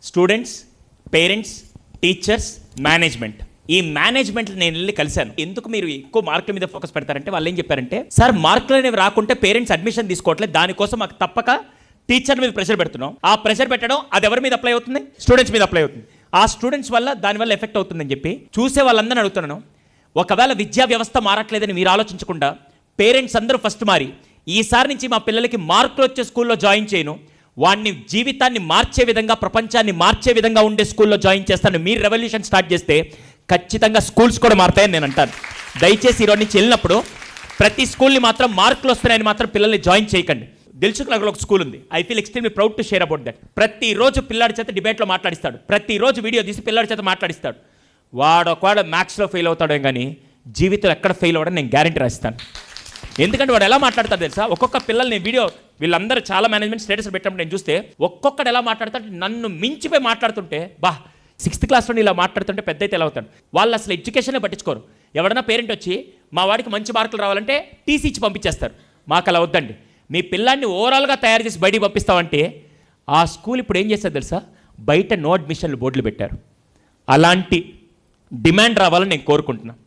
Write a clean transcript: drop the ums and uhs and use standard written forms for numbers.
Students, parents, teachers, management. ఈ management నేను వెళ్ళి కలిశాను. ఎందుకు మీరు ఎక్కువ మార్కుల మీద ఫోకస్ పెడతారంటే వాళ్ళు ఏం చెప్పారంటే, సార్ మార్కులు అనేవి రాకుంటే పేరెంట్స్ అడ్మిషన్ తీసుకోవట్లేదు, దానికోసం మాకు తప్పక టీచర్ మీద ప్రెషర్ పెడుతున్నాం. ఆ ప్రెషర్ పెట్టడం అది ఎవరి మీద అప్లై అవుతుంది? స్టూడెంట్స్ మీద అప్లై అవుతుంది. ఆ స్టూడెంట్స్ వల్ల దానివల్ల ఎఫెక్ట్ అవుతుందని చెప్పి చూసే వాళ్ళందరినీ అడుగుతున్నాను. ఒకవేళ విద్యా వ్యవస్థ మారట్లేదని మీరు ఆలోచించకుండా పేరెంట్స్ అందరూ ఫస్ట్ మారి ఈసారి నుంచి మా పిల్లలకి మార్కులు వచ్చే స్కూల్లో జాయిన్ చేయను, వాడిని జీవితాన్ని మార్చే విధంగా, ప్రపంచాన్ని మార్చే విధంగా ఉండే స్కూల్లో జాయిన్ చేస్తాను, మీరు రెవల్యూషన్ స్టార్ట్ చేస్తే ఖచ్చితంగా స్కూల్స్ కూడా మారుతాయని నేను అంటాను. దయచేసి ఈరోజు నుంచి వెళ్ళినప్పుడు ప్రతి స్కూల్ని మాత్రం మార్కులు వస్తున్నాయని మాత్రం పిల్లల్ని జాయిన్ చేయకండి. దిల్సుఖ్ నగర్లో ఒక స్కూల్ ఉంది. I feel extremely proud to share about that. ప్రతిరోజు పిల్లాడి చేత డిబేట్లో మాట్లాడిస్తాడు, ప్రతిరోజు వీడియో తీసి పిల్లాడి చేత మాట్లాడిస్తాడు. వాడు ఒకవేళ మ్యాథ్స్లో ఫెయిల్ అవుతాడో కానీ జీవితంలో ఎక్కడ ఫెయిల్ అవ్వడం నేను గ్యారెంటీ రాస్తాను. ఎందుకంటే వాడు ఎలా మాట్లాడతాడు తెలుసా? ఒక్కొక్క పిల్లల్ని వీడియో వీళ్ళందరూ చాలా మేనేజ్మెంట్ స్టేటస్ పెట్టినప్పుడు నేను చూస్తే ఒక్కొక్కడు ఎలా మాట్లాడతాడు, నన్ను మించిపోయి మాట్లాడుతుంటే, బా 6th క్లాస్లో ఇలా మాట్లాడుతుంటే పెద్ద అయితే ఎలా అవుతాడు. వాళ్ళు అసలు ఎడ్యుకేషనే పట్టించుకోరు. ఎవడన్నా పేరెంట్ వచ్చి మా వాడికి మంచి మార్కులు రావాలంటే టీసీ ఇచ్చి పంపించేస్తారు. మాకు అలా వద్దండి, మీ పిల్లాన్ని ఓవరాల్గా తయారు చేసి బయటికి పంపిస్తామంటే ఆ స్కూల్ ఇప్పుడు ఏం చేస్తారు తెలుసా? బయట నో అడ్మిషన్లు బోర్డులు పెట్టారు. అలాంటి డిమాండ్ రావాలని నేను కోరుకుంటున్నాను.